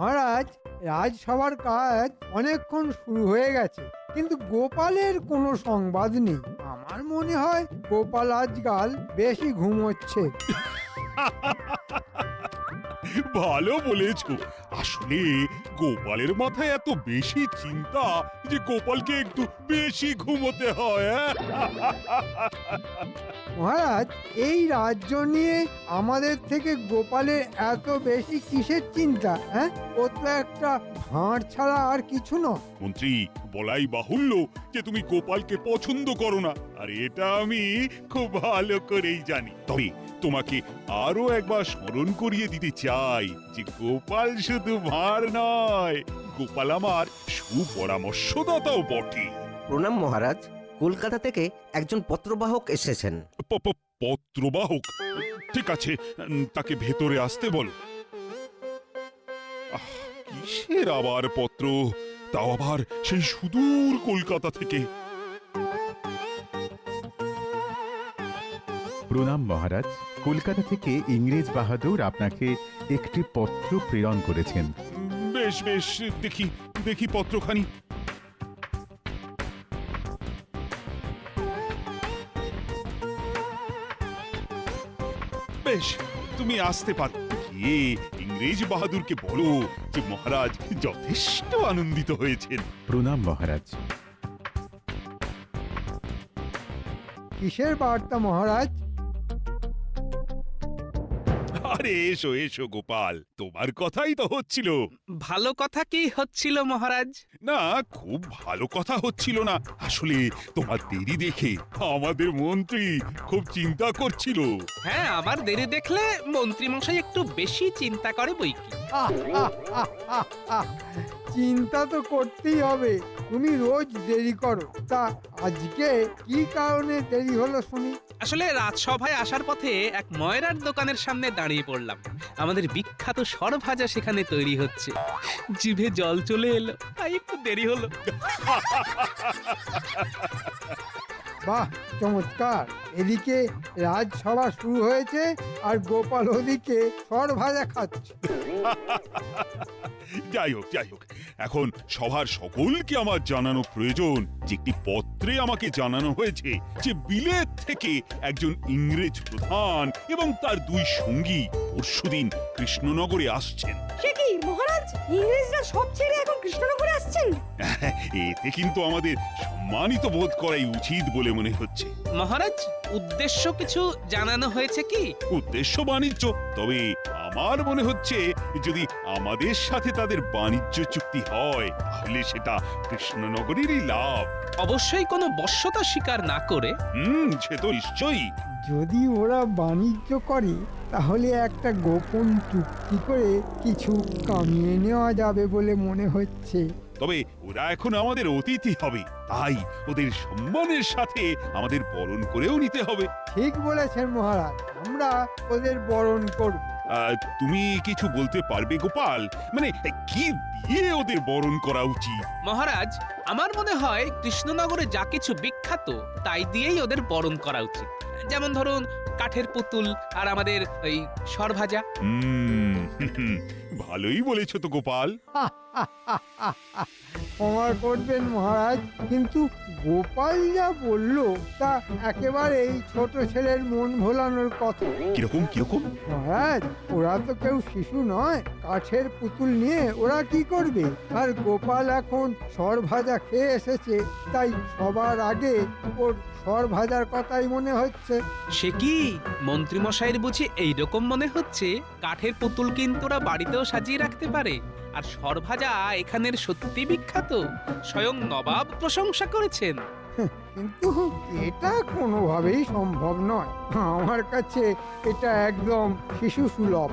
মহারাজ, রাজসভার কাজ অনেকক্ষণ শুরু হয়ে গেছে, কিন্তু গোপালের কোনো সংবাদ নেই। আমার মনে হয় গোপাল আজকাল বেশি ঘুমোচ্ছে। ভালো বলেছো। আসলে গোপালের মাথায় এত বেশি চিন্তা যে গোপালকে একটু বেশি ঘুমোতে হয়। মহারাজ, এই রাজ্য নিয়ে আমাদের থেকে গোপালের এত বেশি কিসের চিন্তা? হ্যাঁ, ও তো একটা ভাঁড় ছাড়া আর কিছু নয়। মন্ত্রী, বলাই বাহুল্য যে তুমি গোপালকে পছন্দ করো না, আর এটা আমি খুব ভালো করেই জানি। তবে তোমাকে আরো একবার স্মরণ করিয়ে দিতে চাই যে গোপাল শুধু ভাঁড় নয়, গোপাল আমার সুপরামর্শদাতাও বটে। প্রণাম মহারাজ। কলকাতা থেকে একজন পত্রবাহক এসেছেন। পত্রবাহক? ঠিক আছে, তাকে ভেতরে আসতে বলো। কিসের আবার পত্র, তাও আবার সেই সুদূর কলকাতা থেকে? প্রণাম মহারাজ। কলকাতা থেকে ইংরেজ বাহাদুর আপনাকে একটি পত্র প্রেরণ করেছেন। বেশ বেশ, দেখি দেখি পত্রখানি। বেশ, তুমি আসতে পারো। গিয়ে ইংরেজ বাহাদুরকে বলো যে মহারাজ যথেষ্ট আনন্দিত হয়েছেন। প্রণাম মহারাজ। কিসের বার্তা মহারাজ? আরে এসো এসো গোপাল, তোমার কথাই তো হচ্ছিল। ভালো কথা কি হচ্ছিল মহারাজ? না, খুব ভালো কথা হচ্ছিল না। আসলে তোমার দেরি দেখে আমাদের মন্ত্রী খুব চিন্তা করছিল। হ্যাঁ, আমার দেরি দেখলে মন্ত্রী মশাই একটু বেশি চিন্তা করে বইকি। আহ, আহ, আহ, আহ, আহ। চিন্তা তো করতেই হবে, তুমি রোজ দেরি করো। তা আজকে কি কারণে দেরি হলো শুনি? আসলে রাজসভায় আসার পথে এক ময়রার দোকানের সামনে দাঁড়িয়ে পড়লাম। আমাদের বিখ্যাত সরভাজা সেখানে তৈরি হচ্ছে। জিভে জল চলে এলো, তাই একটু দেরি হলো। বাহ, চমৎকার! এদিকে রাজসভা শুরু হয়েছে আর গোপাল ওদিকে সরভাজা খাচ্ছে। যাই হোক যাই হোক, এখন সভার সকলকে আমার জানানো প্রয়োজন যে একটি পত্রে আমাকে জানানো হয়েছে যে বিলেত থেকে একজন ইংরেজ প্রধান এবং তার দুই সঙ্গী পরশুদিন কৃষ্ণনগরে আসছেন। সে কি মহারাজ, ইংরেজরা সব ছেড়ে এখন কৃষ্ণনগরে আসছেন? এতে কিন্তু আমাদের সম্মানিত বোধ করাই উচিত বলে মনে হচ্ছে। মহারাজ, উদ্দেশ্য কিছু জানানো হয়েছে কি? উদ্দেশ্য বাণিজ্য, তবে আমার মনে হচ্ছে যদি আমাদের সাথে তাদের বাণিজ্য চুক্তি হয় তাহলে সেটা কৃষ্ণনগরেরই লাভ। অবশ্যই কোনো বশ্যতা স্বীকার না করে। সে তো নিশ্চয়ই। যদি ওরা বাণিজ্য করে তাহলে একটা গোপন চুক্তি করে কিছু কামিয়ে নেওয়া যাবে বলে মনে হচ্ছে। তবে ওরা এখন আমাদের অতিথি হবে, তাই ওদের সম্মানের সাথে আমাদের বরণ করেও নিতে হবে। ঠিক বলেছেন মহারাজ, আমরা ওদের বরণ করব। তুমি কিছু বলতে পারবে গোপাল? মানে কি দিয়ে ওদের বরণ করা উচিত? মহারাজ, আমার মনে হয় কৃষ্ণনগরে যা কিছু বিখ্যাত তাই দিয়েই ওদের বরণ করা উচিত। যেমন ধরুন কাঠের পুতুল আর আমাদের ওই সরভাজা। ভালোই বলেছ তো গোপাল। ক্ষমা করবেন মহারাজ, কিন্তু গোপাল যা বলল তা একেবারেই ছোট ছেলের মন ভোলানোর কথা। কিরকম কিরকম? মহারাজ, ওরা তো কেউ শিশু নয়, কাঠের পুতুল নিয়ে ওরা কি করবে? আর গোপাল এখন সরভাজা খেয়ে এসেছে, তাই সবার আগে ওর সরভাজার কথাই মনে হচ্ছে। সে কি মন্ত্রী মশাইয়ের বুঝি এইরকম মনে হচ্ছে? কাঠের পুতুল কিন্তু ওরা বাড়িতেও সাজিয়ে রাখতে পারে। আর সরভাজা এখানের সত্যি বিখ্যাত, স্বয়ং নবাব প্রশংসা করেছেন। কিন্তু এটা কোনোভাবেই সম্ভব নয়। আমার কাছে এটা একদম শিশু সুলভ।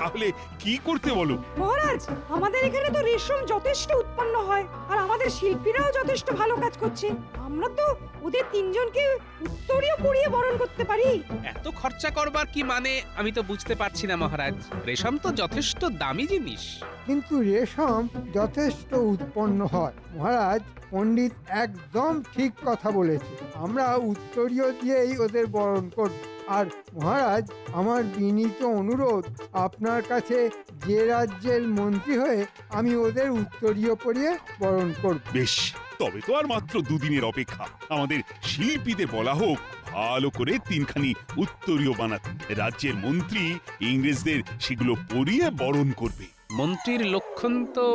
তাহলে কি করতে বলো? মহারাজ, আমাদের এখানে তো রেশম যথেষ্ট উৎপন্ন হয় আর আমাদের শিল্পীরাও যথেষ্ট ভালো কাজ করছে। আমরা তো ওদের তিনজনকে উত্তরীয় পরিয়ে বরণ করতে পারি। এত খরচা করবার কি মানে আমি তো বুঝতে পারছি না মহারাজ। রেশম তো যথেষ্ট দামি জিনিস। কিন্তু রেশম যথেষ্ট উৎপন্ন হয় মহারাজ। পণ্ডিত একদম ঠিক কথা বলেছে। আমরা উত্তরীয় দিয়েই ওদের বরণ করব। আর মহারাজ, আমার বিনীত অনুরোধ, আপনার কাছে যে রাজ্যের মন্ত্রী হয়ে আমি ওদের উত্তরীয় পরিয়ে বরণ করব। বেশ, তবে তো আর মাত্র দুদিনের অপেক্ষা। আমাদের শিল্পীদের বলা হোক ভালো করে তিনখানি উত্তরীয় বানাতে। রাজ্যের মন্ত্রী ইংরেজদের সেগুলো পরিয়ে বরণ করবে। মন্ত্রীর লক্ষণ তো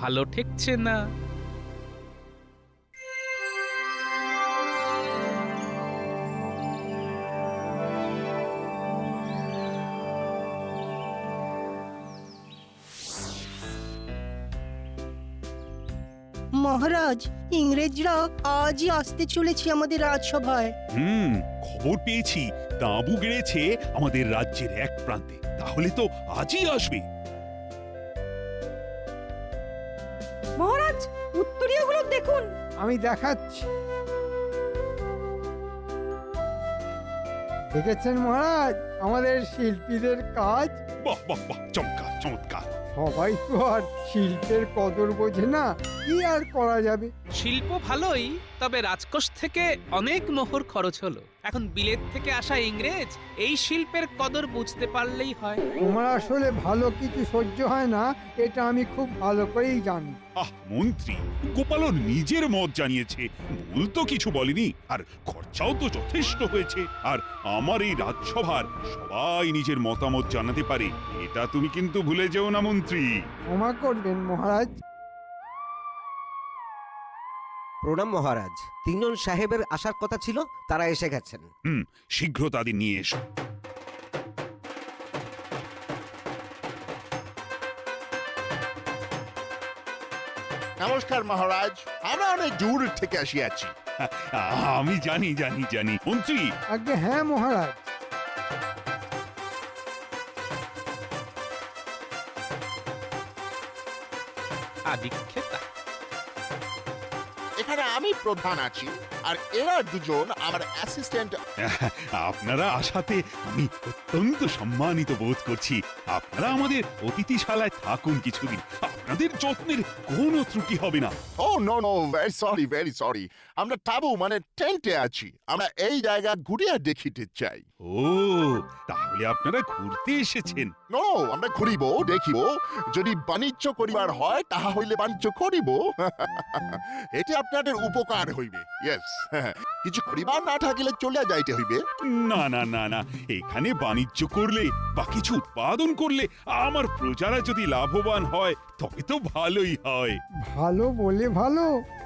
ভালো ঠেকছে না। মহারাজ, ইংরেজরা আজই আসতে চলেছে আমাদের রাজসভায়। খবর পেয়েছি তাঁবু গেড়েছে আমাদের রাজ্যের এক প্রান্তে। তাহলে তো আজই আসবে। মহারাজ, উত্তরীয়গুলো দেখুন। আমি দেখাচ্ছি। দেখেছেন মহারাজ আমাদের শিল্পীদের কাজ? বাহ বাহ বাহ, চমৎকার চমৎকার। সবাই তো আর শিল্পের কদর বোঝে না, কি আর করা যাবে। শিল্প ভালোই, তবে রাজকোষ থেকে অনেক মোহর খরচ হলো। এখন বিলেত থেকে আসা ইংরেজ এই শিল্পের কদর বুঝতে পারলেই হয়। তোমার আসলে ভালো কিছু সহ্য হয় না, এটা আমি খুব ভালো করেই জানি। মন্ত্রী, গোপালও নিজের মত জানিয়েছে, ভুল তো কিছু বলেনি। আর খরচাও তো যথেষ্ট হয়েছে। আর আমার এই রাজসভার সবাই নিজের মতামত জানাতে পারে, এটা তুমি কিন্তু ভুলে যেও না মন্ত্রী। ক্ষমা করবেন মহারাজ। প্রণাম মহারাজ। তিনজন সাহেবের আসার কথা ছিল, তারা এসে গেছেন। শীঘ্র তাদের নিয়ে এসো। নমস্কার মহারাজ, আমরা অনেক দূর থেকে আসিয়াছি। আমি জানি জানি জানি মন্ত্রী। আগে হ্যাঁ মহারাজ। আদিক্ষেতা, এখানে আমি প্রধান আছি, আর এরা দুজন আমার অ্যাসিস্ট্যান্ট। আপনারা আসাতে আমি অত্যন্ত সম্মানিত বোধ করছি। আপনারা আমাদের অতিথিশালায় থাকুন কিছুদিন, আপনাদের যত্নের কোনো ত্রুটি হবে না। ও নো নো, ভেরি সরি। আমরা তাবু মানে টেন্টে আছি। আমরা এই জায়গা ঘুরিয়ে দেখিতে চাই। ও, তাহলে আপনারা ঘুরতে এসেছেন? নো, আমরা ঘুরিব, দেখিব। যদি বাণিজ্য করিবার হয় তাহা হইলে বাণিজ্য করিব। এতে আপনাদের উপকার হইবে। ইয়েস, কিছু করিবার না থাকিলে চলিয়া যাইতে হইবে। না না না না, এখানে বাণিজ্য করলে বা কিছু উৎপাদন করলে আমার প্রজারা যদি লাভবান হয় তবে তো ভালোই হয়। ভালো বলে ভালো,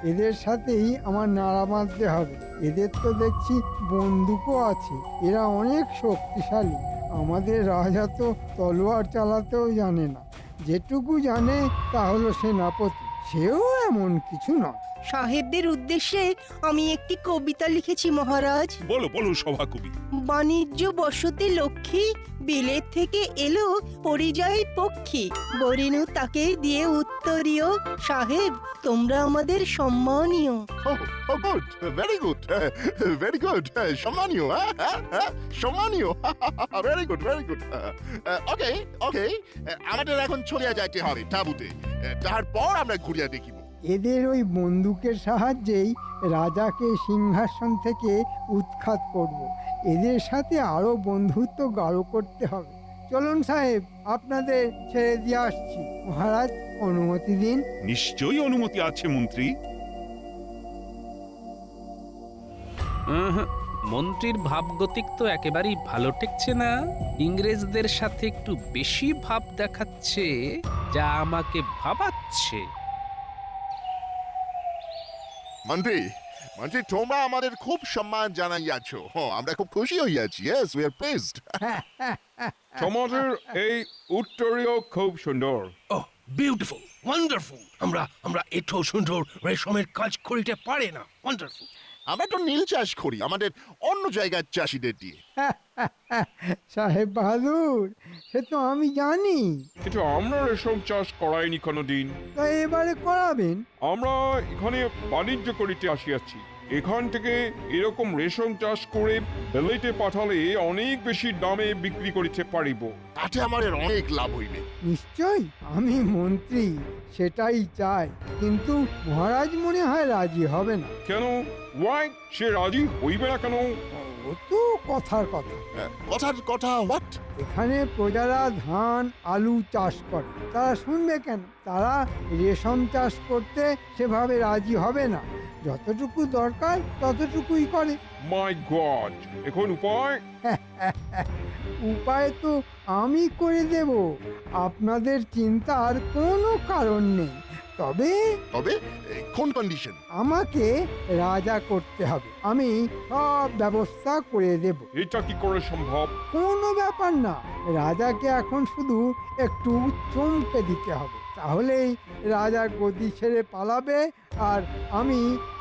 এদের সাথেই আমার নাড়া বাঁধতে হবে। এদের তো দেখছি বন্দুকও আছে, এরা অনেক শক্তিশালী। আমাদের রাজা তো তলোয়ার চালাতেও জানে না, যেটুকু জানে তা হলো সেনাপতি, সেও এমন কিছু নয়। সাহেবদের উদ্দেশ্যে আমি একটি কবিতা লিখেছি মহারাজ। বলো বলো সভাকবি। বাণিজ্য বসতি লক্ষ্মী, বিলেত থেকে এলো পরিযায়ী পক্ষী, বরিনু তাকে দিয়ে উত্তরীয়, সাহেব তোমরা আমাদের সম্মানীয়। Oh good, very good, very good. সম্মানীয়, সম্মানীয়। Very good, very good. Okay okay, আমাদের এখন চলিয়া যাইতে হবে তাঁবুতে। তারপর আমরা ঘুরিয়া দেখিব। এদের ওই বন্দুকের সাহায্যেই রাজাকে সিংহাসন থেকে উৎখাত করব। এদের সাথে আরো বন্ধুত্ব গাঢ় করতে হবে। চলুন সাহেব, আপনাদের ছেড়ে দিয়ে আসছি। মহারাজ, অনুমতি দিন। নিশ্চয়ই অনুমতি আছে মন্ত্রী। মন্ত্রীর ভাবগতিক তো একেবারেই ভালো ঠেকছে না। ইংরেজদের সাথে একটু বেশি ভাব দেখাচ্ছে, যা আমাকে ভাবাচ্ছে। মন্ত্রী, তোমরা আমাদের খুব সম্মান জানাইয়াছ। আমরা খুব খুশি হইয়াছি। Yes, we are pleased. তোমাদের এই উত্তরীয় খুব সুন্দর। ওহ, বিউটিফুল, ওয়ান্ডারফুল। আমরা এত সুন্দর রেশমের কাজ করিতে পারি না। ওয়ান্ডারফুল। আমরা তো নীল চাষ করি আমাদের অন্য জায়গার চাষিদের দিয়ে। সাহেব বাহাদুর, সে তো আমি জানি, কিন্তু আমরা রেশম চাষ করাইনি কোনোদিন। তাই এবারে করাবেন। আমরা এখানে বাণিজ্য করিতে আসিয়াছি। এখান থেকে এরকম রেশম চাষ করে বেলেটে পাঠালে অনেক বেশি দামে বিক্রি করিতে পারিব। তাতে আমাদের অনেক লাভ হইবে। নিশ্চয়ই, আমি মন্ত্রী, সেটাই চাই। কিন্তু মহারাজ মনে হয় রাজি হবে না। কেন? ওয়াই, সে রাজি হইবে না কেন? ও তো কথার কথা। কথার কথা হোয়াট? এখানে প্রজারা ধান আলু চাষ করে, তারা শুনবে কেন? তারা রেশম চাষ করতে সেভাবে রাজি হবে না। যতটুকু দরকার ততটুকুই করে। মাই গড, এখন উপায়? উপায় তো আমি করে দেব, আপনাদের চিন্তার কোনো কারণ নেই। তবে তবে কোন কন্ডিশন? আমাকে রাজা করতে হবে, আমি সব ব্যবস্থা করে দেব। এটা কি করে সম্ভব? কোনো ব্যাপার না, রাজাকে এখন শুধু একটু চমকে দিতে হবে, তাহলেই রাজা গদি ছেড়ে পালাবে আর আমি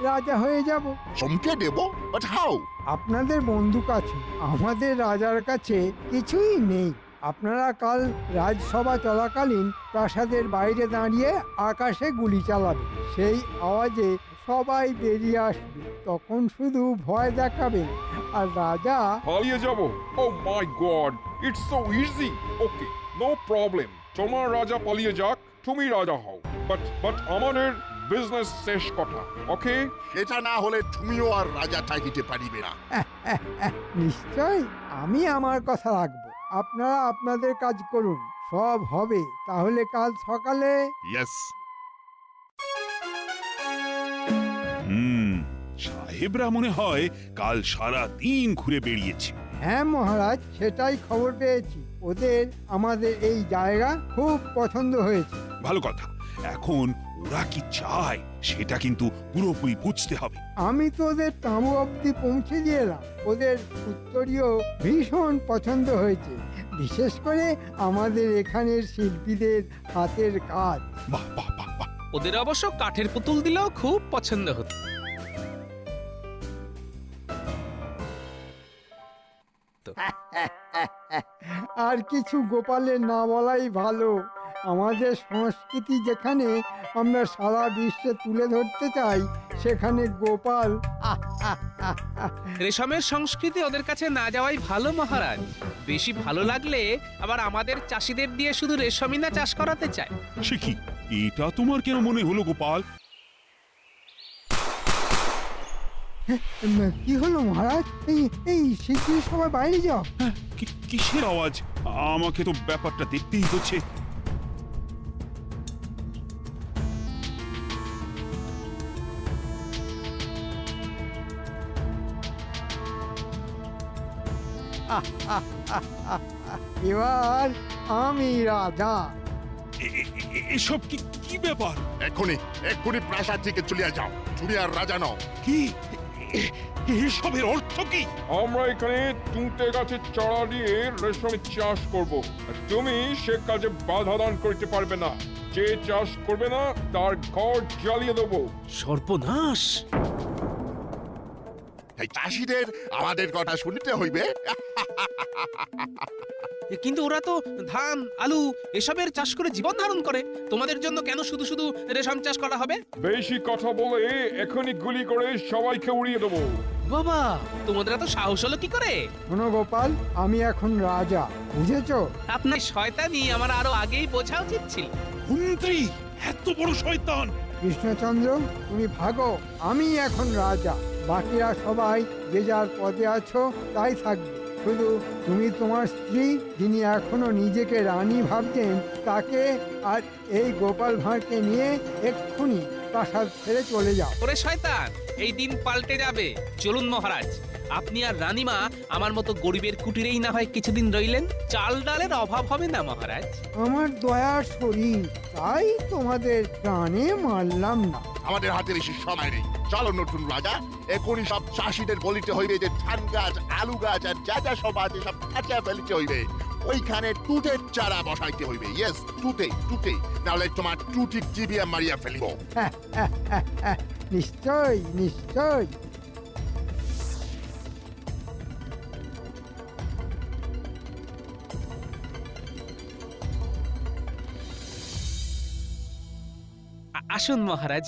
রাজা হয়ে যাব। চমকে দেব? But how? আপনাদের বন্দুক আছে, আমাদের রাজার কাছে কিছুই নেই। আপনারা কাল রাজসভা চলাকালীন প্রাসাদের বাইরে দাঁড়িয়ে আকাশে গুলি চালাবে, সেই আওয়াজে সবাই বেরিয়ে আসবে, তখন শুধু ভয় দেখাবে আর রাজা পালিয়ে যাব? Oh my god, it's so easy. Okay, no problem. তোমার রাজা পালিয়ে যাক, তুমি রাজা হও। বাট আমাদের বিজনেস শেষ কথা, ওকে? সেটা না হলে তুমিও আর রাজা থাকিতে পারিবে না। নিশ্চয় আমি আমার কথা রাখবো। আপনারা আপনাদের কাজ করুন, সব হবে। তাহলে কাল সকালে ইয়েস। সাহেবরা মনে হয় কাল সারা দিন ঘুরে বেরিয়েছে। হ্যাঁ মহারাজ, সেটাই খবর পেয়েছি। ওদের আমাদের এই জায়গা খুব পছন্দ হয়েছে। ভালো কথা। এখন ওরা কি চায় সেটা কিন্তু পুরোপুরি বুঝতে হবে। আমি তো ওদের তাঁবু অবধি পৌঁছে দিয়ে এলাম, ওদের উত্তরীয় ভীষণ পছন্দ হয়েছে, বিশেষ করে আমাদের এখানের শিল্পীদের হাতের কাজ। বাহ বাহ বাহ বাহ। ওদের অবশ্য কাঠের পুতুল দিলেও খুব পছন্দ হতো। আর কিছু গোপালের না বলাই ভালো। আমাদের সংস্কৃতি যেখানে আমরা সারা বিশ্বে তুলে ধরতে চাই, সেখানে গোপাল রেশমের সংস্কৃতি ওদের কাছে না যাওয়াই ভালো মহারাজ। বেশি ভালো লাগলে আবার আমাদের চাষিদের দিয়ে শুধু রেশমই না চাষ করাতে চায়। সে কি, এটা তোমার কেন মনে হলো গোপাল? কি হলো মহারাজ? এই শিগগিরই সবাই বাইরে যাও। কিসের আওয়াজ? আমাকে তো ব্যাপারটা দেখতেই হচ্ছে। এবার আমি রাজা। এসব কি ব্যাপার? এক্ষুনি প্রাসাদ থেকে চলে যাও। তুমি আর রাজা নও। কি এসবের অর্থ কি? আমরা এখানে তুঁতে গাছের চারা দিয়ে রেশমের চাষ করব, আর তুমি সে কাজে বাধা দান করতে পারবে না। যে চাষ করবে না তার ঘর জ্বালিয়ে দেবো। সর্বনাশ! এই চাষিদের আমাদের কথা শুনতে হইবে। কিন্তু ওরা তো ধান আলু এসবের চাষ করে জীবন ধারণ করে, তোমাদের জন্য কেন শুধু শুধু রেশম চাষ করা হবে? বেশি কথা বলে এখনই গুলি করে সবাইকে উড়িয়ে দেবো। বাবা, তোমাদের এত সাহস হলো কি করে? শোনো গোপাল, আমি এখন রাজা, বুঝেছো? আপনার শয়তানি আমার আরো আগেই বোঝা উচিত ছিল। মন্ত্রী এত বড় শয়তান! কৃষ্ণচন্দ্র, তুমি ভাগো, আমি এখন রাজা। বাকিরা সবাই যে যার পদে আছো তাই থাকবে। শুধু তুমি তোমার স্ত্রী, যিনি এখনো নিজেকে রানী ভাবতেন, তাকে আর এই গোপাল ভাঁড়কে নিয়ে এক্ষুনি প্রাসাদ ছেড়ে চলে যাও। ওরে শয়তান, এই দিন পাল্টে যাবে। চলুন মহারাজ, আপনি আর রানীমা আমার মতো গরিবের কুটিরেই না হয় কিছুদিন রইলেন। চাল ডালের অভাব হবে না মহারাজ। আমার দয়ার শরীর, তাই তোমাদের প্রাণে মারলাম না। আমাদের হাতে বেশি সময় নেই। চলো নতুন রাজা, এখনই সব চাষিদের বলিতে হইবে যে ধান গাছ আলু গাছ আর যা যা সব আছে সব কাঁচা ফেলিতে হইবে। ওইখানে তুতের চারা বসাইতে হইবে। ইয়েস, তুতে, নাহলে তোমার টুটি চিবিয়া মারিয়া ফেলিব। নিশ্চয় নিশ্চয়। আসুন মহারাজ,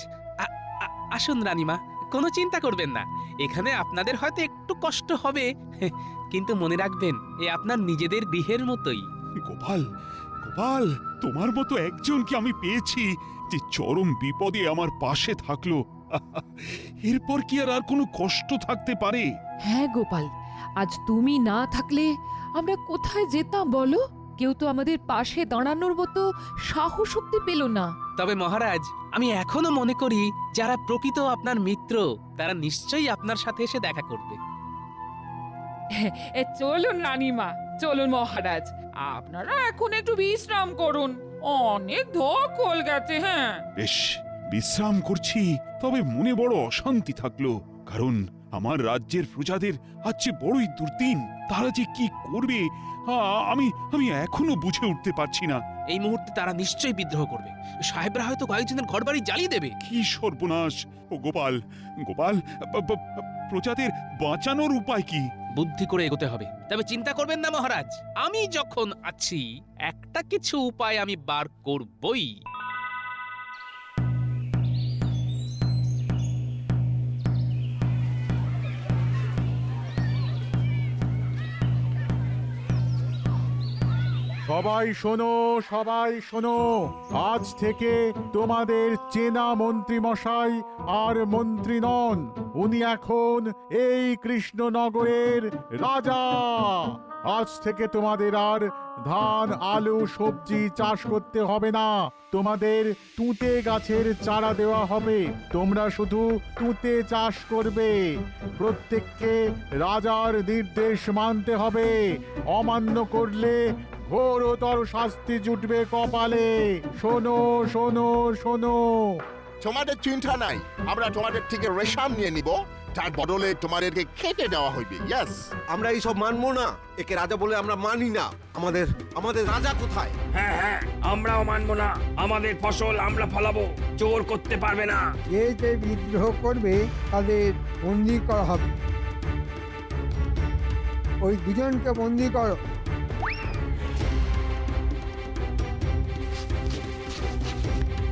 আসুন রানীমা, কোনো চিন্তা করবেন না। এখানে আপনাদের হয়তো একটু কষ্ট হবে, কিন্তু মনে রাখবেন এ আপনার নিজেদের গৃহের মতোই। গোপাল, তোমার মতো একজনকে আমি পেয়েছি যে চরম বিপদে আমার পাশে থাকলো। এরপর কি আর কোনো কষ্ট থাকতে পারে? হ্যাঁ গোপাল, আজ তুমি না থাকলে আমরা কোথায় যেতাম বলো? কেউ তো আমাদের পাশে দাঁড়ানোর মতো সাহস শক্তি পেল না। তবে মহারাজ, আমি এখনো মনে করি যারা প্রকৃত আপনার মিত্র তারা নিশ্চয়ই আপনার সাথে এসে দেখা করবে। চলুন রানীমা, চলুন মহারাজ, আপনারা এখন একটু বিশ্রাম করুন, অনেক ধকল গেছে। হ্যাঁ, বেশ, বিশ্রাম করছি, তবে মনে বড় অশান্তি থাকলো, কারণ আমার রাজ্যের প্রজাদের আজ যে বড়ই দুর্দিন। তারা যে কি করবে আমি এখনো বুঝে উঠতে পারছি না। এই মুহূর্তে তারা নিশ্চয়ই বিদ্রোহ করবে। সাহেবরা হয়তো কয়েকজনের ঘরবাড়ি জ্বালিয়ে দেবে। কি সর্বনাশ! ও গোপাল, গোপাল, প্রজাদের বাঁচানোর উপায় কি? বুদ্ধি করে এগোতে হবে। তবে চিন্তা করবেন না মহারাজ, আমি যখন আছি একটা কিছু উপায় আমি বার করবই। সবাই শোনো, সবাই শোনো, আজ থেকে তোমাদের চেনা মন্ত্রী মশাই আর মন্ত্রী নন, উনি এখন এই কৃষ্ণনগরের রাজা। আজ থেকে তোমাদের আর ধান, আলু, সবজি চাষ করতে হবে না, তোমাদের তুঁতে গাছের চারা দেওয়া হবে। তোমরা শুধু তুঁতে চাষ করবে। প্রত্যেককে রাজার নির্দেশ মানতে হবে, অমান্য করলে ঘোরতর শাস্তি জুটবে কপালে। শোনো, শোনো, শোনো। তোমাদের চিন্তা নাই, আমরা তোমাদের থেকে রেশম নিয়ে নিব, তার বদলে তোমাদেরকে খেতে দেওয়া হইবে। ইয়েস, আমরা এইসব মানবো না, একে রাজা বলে আমরা মানি না। আমাদের আমাদের রাজা কোথায়? হ্যাঁ হ্যাঁ, আমরাও মানবো না। আমাদের ফসল আমরা ফলাবো, জোর করতে পারবে না। যে যে বিদ্রোহ করবে তাদের বন্দি করা হবে। ওই দুজনকে বন্দি করো।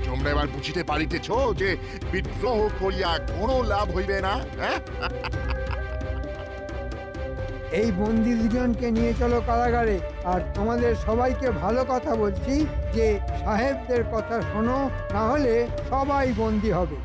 তোমরা এবার বুঝিতে পারিতেছ যে বিদ্রোহ করিয়া কোনো লাভ হইবে না। হ্যাঁ, এই বন্দি দুজনকে নিয়ে চলো কারাগারে। আর তোমাদের সবাইকে ভালো কথা বলছি যে সাহেবদের কথা শোনো, না হলে সবাই বন্দি হবে।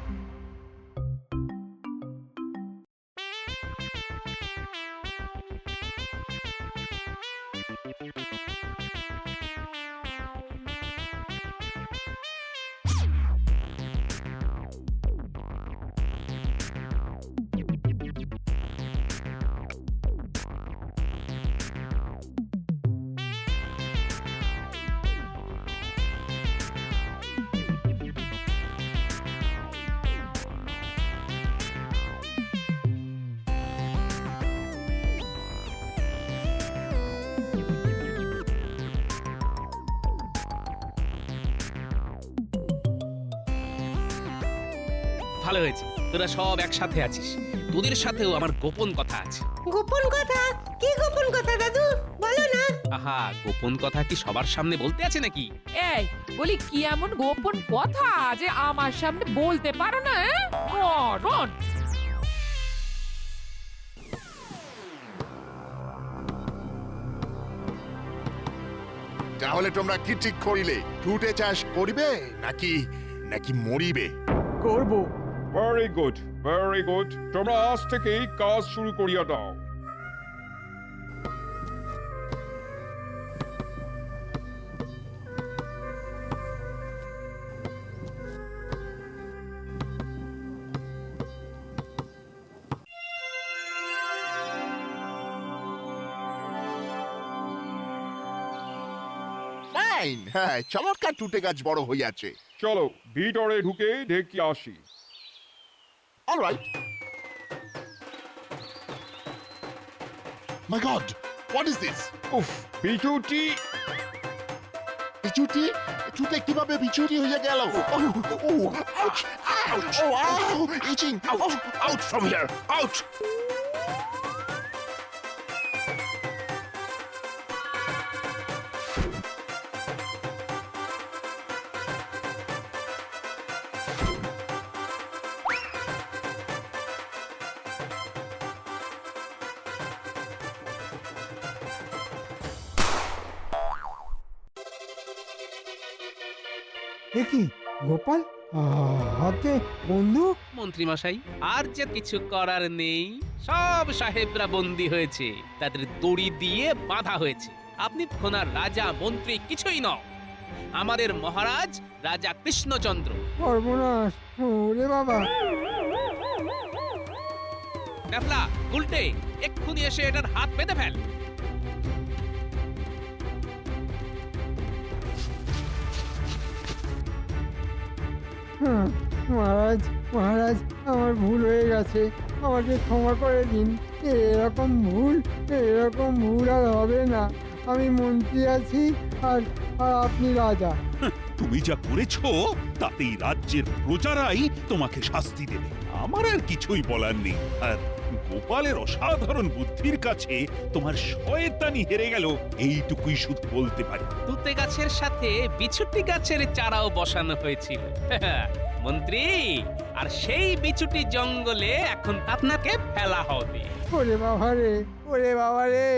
ভালো হয়েছে তোরা সব একসাথে আছিস। তোদের সাথেও আমার গোপন কথা আছে। গোপন কথা? কি গোপন কথা দাদু, বলো না। আহা, গোপন কথা কি সবার সামনে বলতে আছে নাকি? এই বলি, কি এমন গোপন কথা যে আমার সামনে বলতে পারো না? মরণ! তাহলে তোমরা কি ঠিক করিলে? তুঁতে চাষ করিবে নাকি নাকি মরিবে? করব। Very good, very good. তোমরা আজ থেকেই কাজ শুরু করিয়া দাও। ফাইন, হ্যাঁ, চমৎকার তুঁতে গাছ বড় হইয়াছে। চলো ভিতরে ঢুকে দেখি আসি। Alright. My god, what is this? উফ, বিচুটি! বিচুটি? তুঁতে কিভাবে বিচুটি হয়ে গেল? আউচ, আউচ, আউ, ইচিং, Out from here! Out! এ কি গোপাল, হাতে বন্দুক? মন্ত্রীমশাই আর যে কিছু করার নেই, সব সাহেবরা বন্দী হয়েছে, তাদের দড়ি দিয়ে বাঁধা হয়েছে। আপনি খোনার রাজা মন্ত্রী কিছুই নও, আমাদের মহারাজ রাজা কৃষ্ণচন্দ্র। সর্বনাশ! ওরে বাবা! ক্যাপলা, উল্টে এক্ষুনি এসে এটার হাত বেঁধে ফেল। হুম, মহারাজ মহারাজ, আমার ভুল হয়ে গেছে, আমাকে ক্ষমা করে দিন। এরকম ভুল আর হবে না। আমি মন্ত্রী আছি আর আর আপনি রাজা। তুমি যা করেছো তাতেই রাজ্যের প্রজারাই তোমাকে শাস্তি দেবে, আমার আর কিছুই বলার নেই। আর গোপালের অসাধারণ বুদ্ধির কাছে তোমার শয়তানি হেরে গেল, এইটুকুই শুধু বলতে পারি। তুতে গাছের সাথে বিছুটি গাছের চারাও বসানো হয়েছিল মন্ত্রী, আর সেই বিছুটি জঙ্গলে এখন আপনাকে ফেলা হবে। ওরে বাবা রে, ওরে বাবা রে!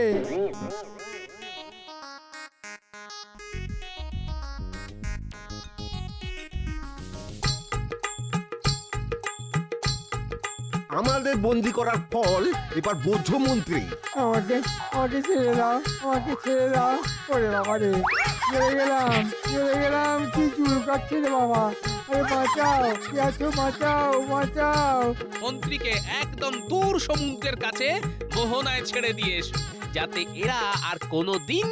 আমাদের বন্দি করার ফল এবার বৌদ্ধ মন্ত্রী। আমাকে আমাকে ছেড়ে দাও, আমাকে ছেড়ে দাও। ওরে বাবা রে, চলে গেলাম, কি চুল কাটছে রে বাবা! আরে বাঁচাও, কি আছো, বাঁচাও, বাঁচাও! মন্ত্রীকে একদম দূর সমুদ্রের কাছে মোহনায় ছেড়ে দিয়ে এসো, যাতে এরা আর কোনোদিন